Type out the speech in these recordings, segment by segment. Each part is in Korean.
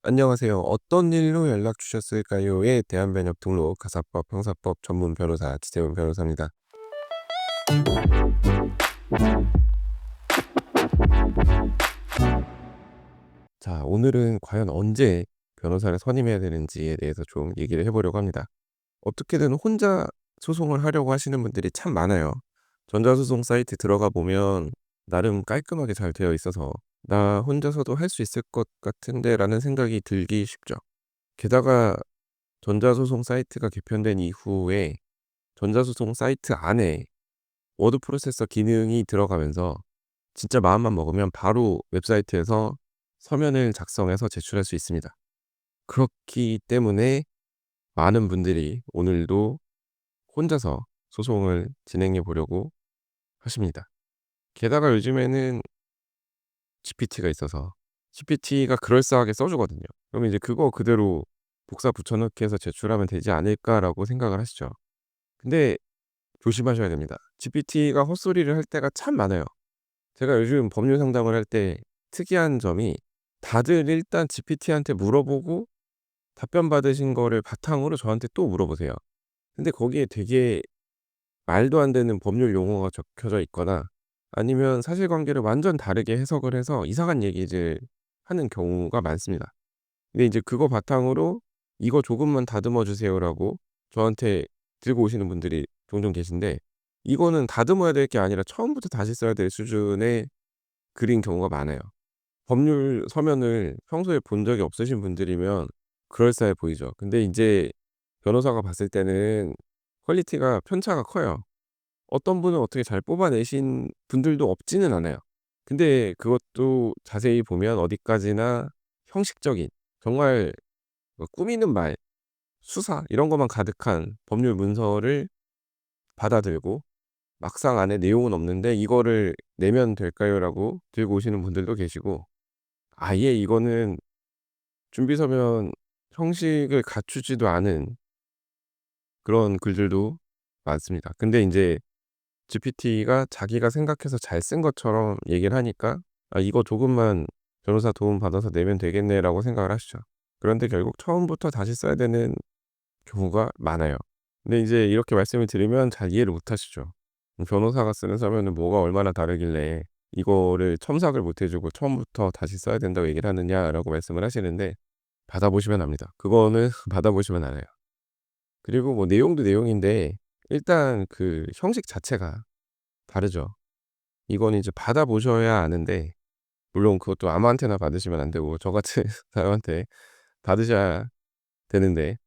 안녕하세요. "어떤 일로 연락 주셨을까요?"에 대한 번역 등록 가사법 형사법 전문 변호사 지재훈 변호사입니다. 자, 오늘은 과연 언제 변호사를 선임해야 되는지에 대해서 좀 얘기를 해 보려고 합니다. 어떻게든 혼자 소송을 하려고 하시는 분들이 참 많아요. 전자소송 사이트 들어가 보면 나름 깔끔하게 잘 되어 있어서 '나 혼자서도 할 수 있을 것 같은데.'라는 생각이 들기 쉽죠. 게다가 전자소송 사이트가 개편된 이후에 전자소송 사이트 안에 워드 프로세서 기능이 들어가면서 진짜 마음만 먹으면 바로 웹사이트에서 서면을 작성해서 제출할 수 있습니다. 그렇기 때문에 많은 분들이 오늘도 혼자서 소송을 진행해 보려고 하십니다. 게다가 요즘에는 GPT가 있어서 GPT가 그럴싸하게 써 주거든요. 그러면 이제 그거 그대로 복사 붙여 넣기 해서 제출하면 되지 않을까라고 생각을 하시죠. 근데 조심하셔야 됩니다. GPT가 헛소리를 할 때가 참 많아요. 제가 요즘 법률 상담을 할 때 특이한 점이 다들 일단 GPT한테 물어보고 답변 받으신 거를 바탕으로 저한테 또 물어보세요. 근데 거기에 되게 말도 안 되는 법률 용어가 적혀져 있거나 아니면 사실관계를 완전 다르게 해석을 해서 이상한 얘기를 하는 경우가 많습니다. 근데 이제 그거 바탕으로 "이거 조금만 다듬어 주세요."라고 저한테 들고 오시는 분들이 종종 계신데 이거는 다듬어야 될 게 아니라 처음부터 다시 써야 될 수준의 글인 경우가 많아요. 법률 서면을 평소에 본 적이 없으신 분들이면 그럴싸해 보이죠. 근데 인제 변호사가 봤을 때는 퀄리티가 편차가 커요. 어떤 분은 어떻게 잘 뽑아내신 분들도 없지는 않아요. 근데 그것도 자세히 보면 어디까지나 형식적인 정말 꾸미는 말, 수사 이런 것만 가득한 법률 문서를 받아들고 막상 안에 내용은 없는데 "이거를 내면 될까요?"라고 들고 오시는 분들도 계시고 아예 이거는 준비 서면 형식을 갖추지도 않은 그런 글들도 많습니다. 근데 인제 GPT가 자기가 생각해서 잘 쓴 것처럼 얘기를 하니까 '아 이거 조금만 변호사 도움 받아서 내면 되겠네.'라고 생각을 하시죠. 그런데 결국 처음부터 다시 써야 되는 경우가 많아요. 근데 이제 이렇게 말씀을 드리면 잘 이해를 못 하시죠. 변호사가 쓰는 서면은 뭐가 얼마나 다르길래 이거를 첨삭을 못 해 주고 "처음부터 다시 써야 된다고 얘기를 하느냐."라고 말씀을 하시는데 받아 보시면 압니다. 그거는 받아 보시면 알아요. 그리고 뭐 내용도 내용인데 일단 그 형식 자체가 다르죠. 이거는 이제 받아 보셔야 아는데 물론 그것도 아무한테나 받으시면 안 되고 저 같은 사람한테 받으셔야 되는데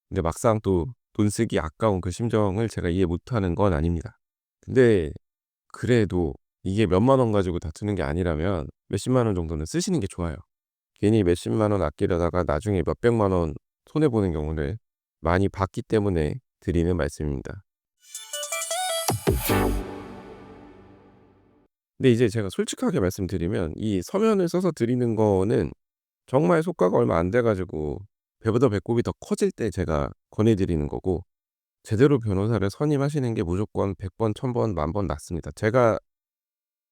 근데 막상 또 돈 쓰기 아까운 그 심정을 제가 이해 못하는 건 아닙니다. 근데 그래도 이게 몇만 원 가지고 다투는 게 아니라면 몇십만 원 정도는 쓰시는 게 좋아요. 괜히 몇십만 원 아끼려다가 나중에 몇백만 원 손해 보는 경우를 많이 봤기 때문에 드리는 말씀입니다. 근데 이제 제가 솔직하게 말씀드리면 이 서면을 써서 드리는 거는 정말 속가가 얼마 안 돼 가지고 배보다 배꼽이 더 커질 때 제가 권해 드리는 거고 제대로 변호사를 선임하시는 게 무조건 100 번, 1000 번, 만 번 낫습니다. 제가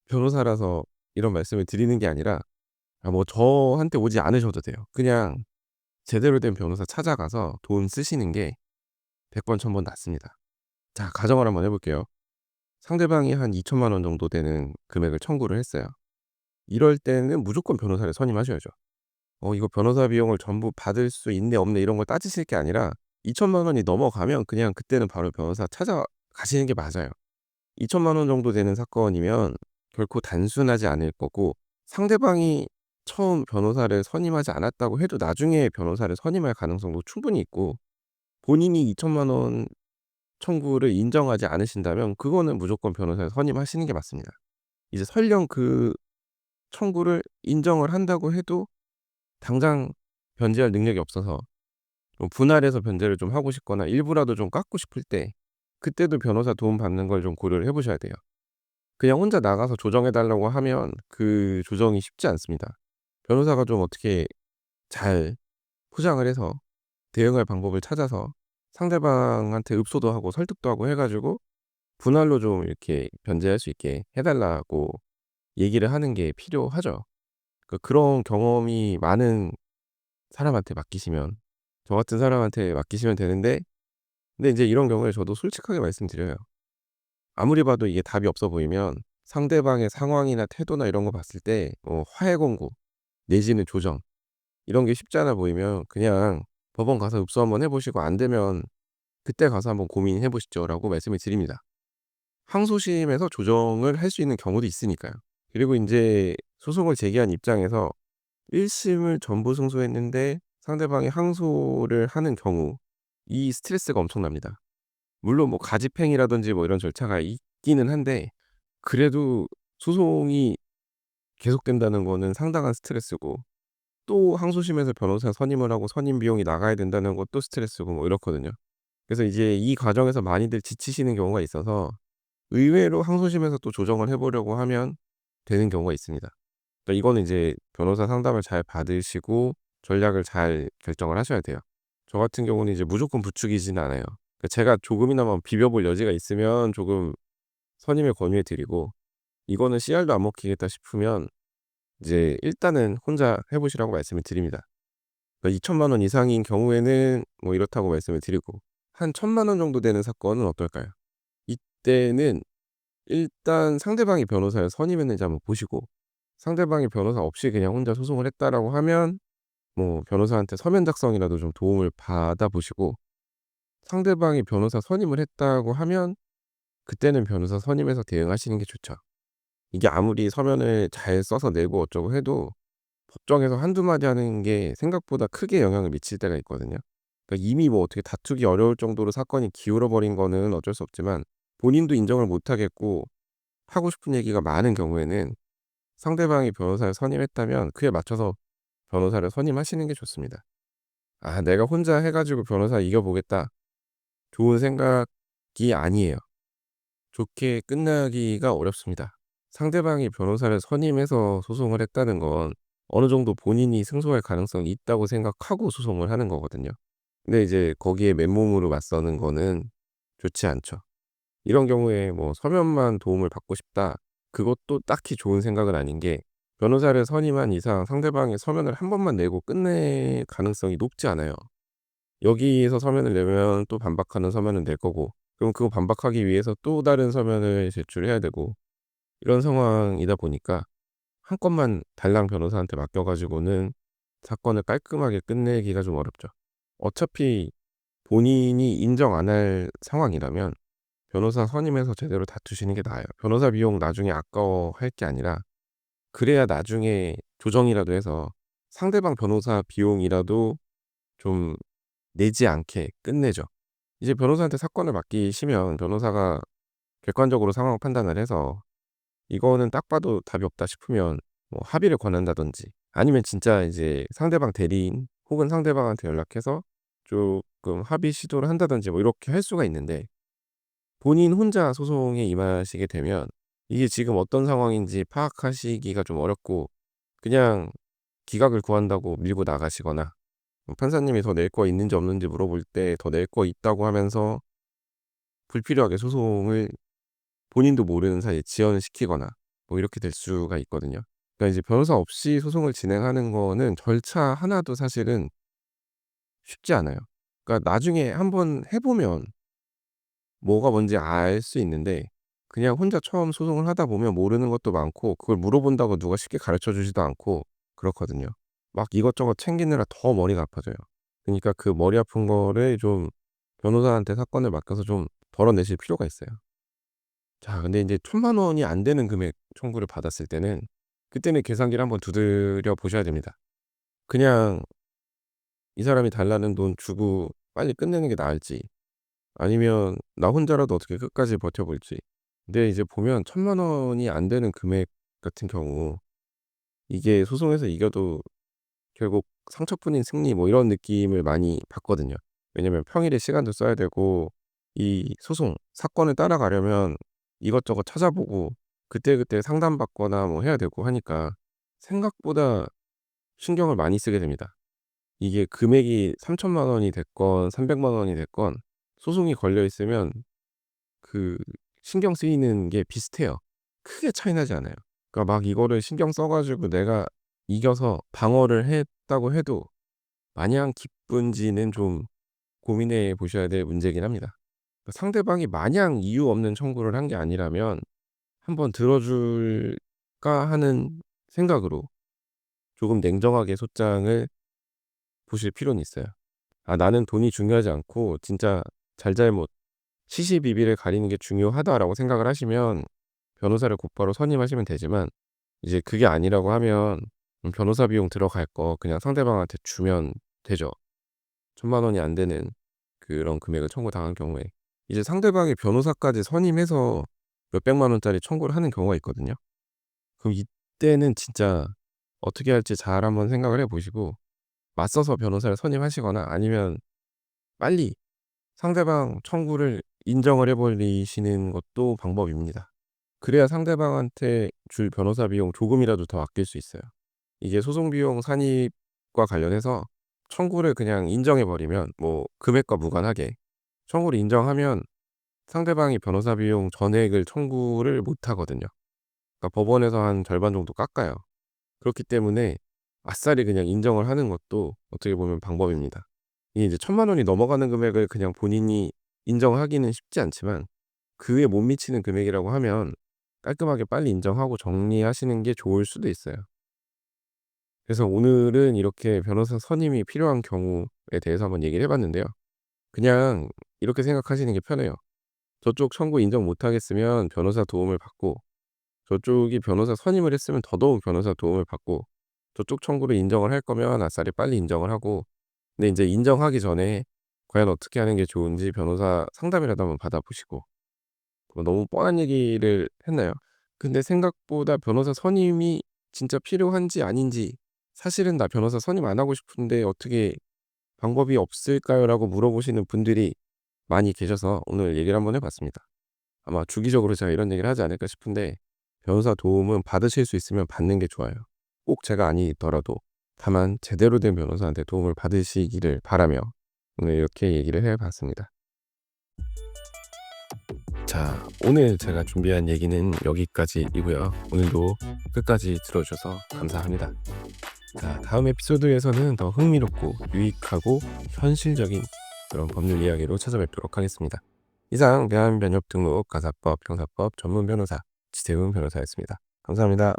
변호사라서 이런 말씀을 드리는 게 아니라 뭐 저한테 오지 않으셔도 돼요. 그냥 제대로 된 변호사 찾아가서 돈 쓰시는 게 100 번, 1000번 낫습니다. 자, 가정을 한번 해 볼게요. 상대방이 한 2천만 원 정도 되는 금액을 청구를 했어요. 이럴 때는 무조건 변호사를 선임하셔야죠. 이거 변호사 비용을 전부 받을 수 있네 없네 이런 걸 따지실 게 아니라 2천만 원이 넘어가면 그냥 그때는 바로 변호사 찾아가시는 게 맞아요. 2천만 원 정도 되는 사건이면 결코 단순하지 않을 거고 상대방이 처음 변호사를 선임하지 않았다고 해도 나중에 변호사를 선임할 가능성도 충분히 있고 본인이 2천만 원 청구를 인정하지 않으신다면 그거는 무조건 변호사를 선임하시는 게 맞습니다. 이제 설령 그 청구를 인정을 한다고 해도 당장 변제할 능력이 없어서 좀 분할해서 변제를 좀 하고 싶거나 일부라도 좀 깎고 싶을 때 그때도 변호사 도움 받는 걸 좀 고려를 해 보셔야 돼요. 그냥 혼자 나가서 조정해 달라고 하면 그 조정이 쉽지 않습니다. 변호사가 좀 어떻게 잘 포장을 해서 대응할 방법을 찾아서 상대방한테 읍소도 하고 설득도 하고 해 가지고 분할로 좀 이렇게 변제할 수 있게 해 달라고 얘기를 하는 게 필요하죠. 그런 경험이 많은 사람한테 맡기시면 저 같은 사람한테 맡기시면 되는데, 근데 인제 이런 경우에 저도 솔직하게 말씀드려요. 아무리 봐도 이게 답이 없어 보이면 상대방의 상황이나 태도나 이런 거 봤을 때 화해 공고 내지는 조정 이런 게 쉽지 않아 보이면 그냥 법원 가서 입수 한번 해 보시고 안 되면 "그때 가서 한번 고민해 보시죠."라고 말씀을 드립니다. 항소심에서 조정을 할 수 있는 경우도 있으니까요. 그리고 인제 소송을 제기한 입장에서 1 심을 전부 승소했는데 상대방이 항소를 하는 경우 이 스트레스가 엄청납니다. 물론 뭐 가집행이라든지 뭐 이런 절차가 있기는 한데, 그래도 소송이 계속된다는 거는 상당한 스트레스고, 또 항소심에서 변호사 선임을 하고 선임 비용이 나가야 된다는 것도 스트레스고 뭐 이렇거든요. 그래서 이제 이 과정에서 많이들 지치시는 경우가 있어서 의외로 항소심에서 또 조정을 해 보려고 하면 되는 경우가 있습니다. 그러니까 이거는 이제 변호사 상담을 잘 받으시고 전략을 잘 결정을 하셔야 돼요. 저 같은 경우는 이제 무조건 부추기지는 않아요. 그러니까 제가 조금이나마 비벼 볼 여지가 있으면 조금 선임을 권유해 드리고, 이거는 씨알도 안 먹히겠다 싶으면 이제 일단은 혼자 해 보시라고 말씀을 드립니다. 그러니까 2천만 원 이상인 경우에는 뭐 이렇다고 말씀을 드리고, 한 1,000만 원 정도 되는 사건은 어떨까요? 이때는 일단 상대방이 변호사를 선임했는지 한번 보시고, 상대방이 변호사 없이 그냥 혼자 소송을 했다라고 하면 뭐 변호사한테 서면 작성이라도 좀 도움을 받아 보시고, 상대방이 변호사 선임을 했다고 하면 그때는 변호사 선임해서 대응하시는 게 좋죠. 이게 아무리 서면을 잘 써서 내고 어쩌고 해도 법정에서 한두 마디 하는 게 생각보다 크게 영향을 미칠 때가 있거든요. 그러니까 이미 뭐 어떻게 다투기 어려울 정도로 사건이 기울어 버린 거는 어쩔 수 없지만, 본인도 인정을 못 하겠고 하고 싶은 얘기가 많은 경우에는 상대방이 변호사를 선임했다면 그에 맞춰서 변호사를 선임하시는 게 좋습니다. '아 내가 혼자 해 가지고 변호사 이겨 보겠다.' 좋은 생각이 아니에요. 좋게 끝나기가 어렵습니다. 상대방이 변호사를 선임해서 소송을 했다는 건 어느 정도 본인이 승소할 가능성이 있다고 생각하고 소송을 하는 거거든요. 근데 이제 거기에 맨몸으로 맞서는 거는 좋지 않죠. 이런 경우에 뭐 '서면만 도움을 받고 싶다.' 그것도 딱히 좋은 생각은 아닌 게, 변호사를 선임한 이상 상대방의 서면을 한 번만 내고 끝낼 가능성이 높지 않아요. 여기에서 서면을 내면 또 반박하는 서면을 낼 거고, 그럼 그거 반박하기 위해서 또 다른 서면을 제출해야 되고, 이런 상황이다 보니까 한 건만 달랑 변호사한테 맡겨 가지고는 사건을 깔끔하게 끝내기가 좀 어렵죠. 어차피 본인이 인정 안 할 상황이라면 변호사 선임해서 제대로 다투시는 게 나아요. 변호사 비용 나중에 아까워할 게 아니라, 그래야 나중에 조정이라도 해서 상대방 변호사 비용이라도 좀 내지 않게 끝내죠. 이제 변호사한테 사건을 맡기시면 변호사가 객관적으로 상황 판단을 해서 이거는 딱 봐도 답이 없다 싶으면 뭐 합의를 권한다든지, 아니면 진짜 이제 상대방 대리인 혹은 상대방한테 연락해서 쪼끔 합의 시도를 한다든지 뭐 이렇게 할 수가 있는데, 본인 혼자 소송에 임하시게 되면 이게 지금 어떤 상황인지 파악하시기가 좀 어렵고, 그냥 기각을 구한다고 밀고 나가시거나, 판사님이 더 낼 거 있는지 없는지 물어볼 때 더 낼 거 있다고 하면서 불필요하게 소송을 본인도 모르는 사이에 지연을 시키거나 뭐 이렇게 될 수가 있거든요. 그러니까 이제 변호사 없이 소송을 진행하는 거는 절차 하나도 사실은 쉽지 않아요. 그러니까 나중에 한번 해 보면 뭐가 뭔지 알 수 있는데, 그냥 혼자 처음 소송을 하다 보면 모르는 것도 많고 그걸 물어본다고 누가 쉽게 가르쳐 주지도 않고 그렇거든요. 막 이것저것 챙기느라 더 머리가 아파져요. 그니까 그 머리 아픈 거를 좀 변호사한테 사건을 맡겨서 좀 덜어내실 필요가 있어요. 자, 근데 인제 1,000만 원이 안 되는 금액 청구를 받았을 때는, 그때는 계산기를 한번 두드려 보셔야 됩니다. 그냥 이 사람이 달라는 돈 주고 빨리 끝내는 게 나을지, 아니면 나 혼자라도 어떻게 끝까지 버텨볼지. 근데 이제 보면 1,000만 원이 안 되는 금액 같은 경우 이게 소송에서 이겨도 결국 상처뿐인 승리 뭐 이런 느낌을 많이 받거든요. 왜냐면 평일에 시간도 써야 되고 이 소송 사건을 따라가려면 이것저것 찾아보고 그때그때 상담받거나 뭐 해야 되고 하니까 생각보다 신경을 많이 쓰게 됩니다. 이게 금액이 3천만 원이 됐건 300만 원이 됐건 소송이 걸려 있으면 그 신경 쓰이는 게 비슷해요. 크게 차이 나지 않아요. 그러니까 막 이거를 신경 써 가지고 내가 이겨서 방어를 했다고 해도 마냥 기쁜지는 좀 고민해 보셔야 될 문제긴 합니다. 상대방이 마냥 이유 없는 청구를 한 게 아니라면 한번 들어 줄까 하는 생각으로 조금 냉정하게 소장을 보실 필요는 있어요. '아 나는 돈이 중요하지 않고 진짜 잘잘못 시시비비를 가리는 게 중요하다.'라고 생각을 하시면 변호사를 곧바로 선임하시면 되지만, 이제 그게 아니라고 하면 변호사 비용 들어갈 거 그냥 상대방한테 주면 되죠. 1,000만 원이 안 되는 그런 금액을 청구당한 경우에 이제 상대방이 변호사까지 선임해서 몇백만 원짜리 청구를 하는 경우가 있거든요. 그럼 이때는 진짜 어떻게 할지 잘 한번 생각을 해 보시고 맞서서 변호사를 선임하시거나 아니면 빨리 상대방 청구를 인정을 해 버리시는 것도 방법입니다. 그래야 상대방한테 줄 변호사 비용 조금이라도 더 아낄 수 있어요. 이게 소송 비용 산입과 관련해서 청구를 그냥 인정해 버리면 뭐 금액과 무관하게 청구를 인정하면 상대방이 변호사 비용 전액을 청구를 못 하거든요. 그러니까 법원에서 한 절반 정도 깎아요. 그렇기 때문에 아싸리 그냥 인정을 하는 것도 어떻게 보면 방법입니다. 이게 이제 1,000만 원이 넘어가는 금액을 그냥 본인이 인정하기는 쉽지 않지만 그에 못 미치는 금액이라고 하면 깔끔하게 빨리 인정하고 정리하시는 게 좋을 수도 있어요. 그래서 오늘은 이렇게 변호사 선임이 필요한 경우에 대해서 한번 얘기를 해 봤는데요. 그냥 이렇게 생각하시는 게 편해요. 저쪽 청구 인정 못 하겠으면 변호사 도움을 받고, 저쪽이 변호사 선임을 했으면 더더욱 변호사 도움을 받고, 저쪽 청구를 인정을 할 거면 아싸리 빨리 인정을 하고, 근데 인제 인정하기 전에 과연 어떻게 하는 게 좋은지 변호사 상담이라도 한번 받아 보시고. 뭐 너무 뻔한 얘기를 했나요? 근데 생각보다 변호사 선임이 진짜 필요한지 아닌지, 사실은 "나 변호사 선임 안 하고 싶은데 어떻게 방법이 없을까요?"라고 물어보시는 분들이 많이 계셔서 오늘 얘기를 한번 해 봤습니다. 아마 주기적으로 제가 이런 얘기를 하지 않을까 싶은데, 변호사 도움은 받으실 수 있으면 받는 게 좋아요. 꼭 제가 아니더라도 다만 제대로 된 변호사한테 도움을 받으시기를 바라며 오늘 이렇게 얘기를 해 봤습니다. 자, 오늘 제가 준비한 얘기는 여기까지이고요. 오늘도 끝까지 들어 주셔서 감사합니다. 자, 다음 에피소드에서는 더 흥미롭고 유익하고 현실적인 그런 법률 이야기로 찾아뵙도록 하겠습니다. 이상 대한변협 등록 가사법 형사법 전문 변호사 지세훈 변호사였습니다. 감사합니다.